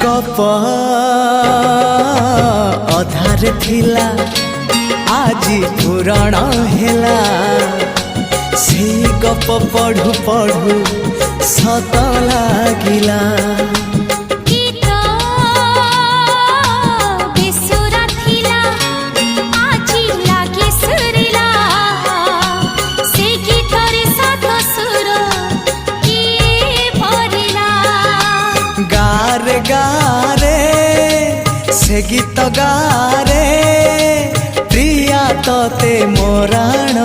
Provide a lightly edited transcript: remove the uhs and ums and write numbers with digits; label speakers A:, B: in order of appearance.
A: गप अधार थिला आजी पुराण हेला से गप पढ़ु पढ़ु सत लागिला। गारे गारे से गीत गारे प्रिया तोते मोराण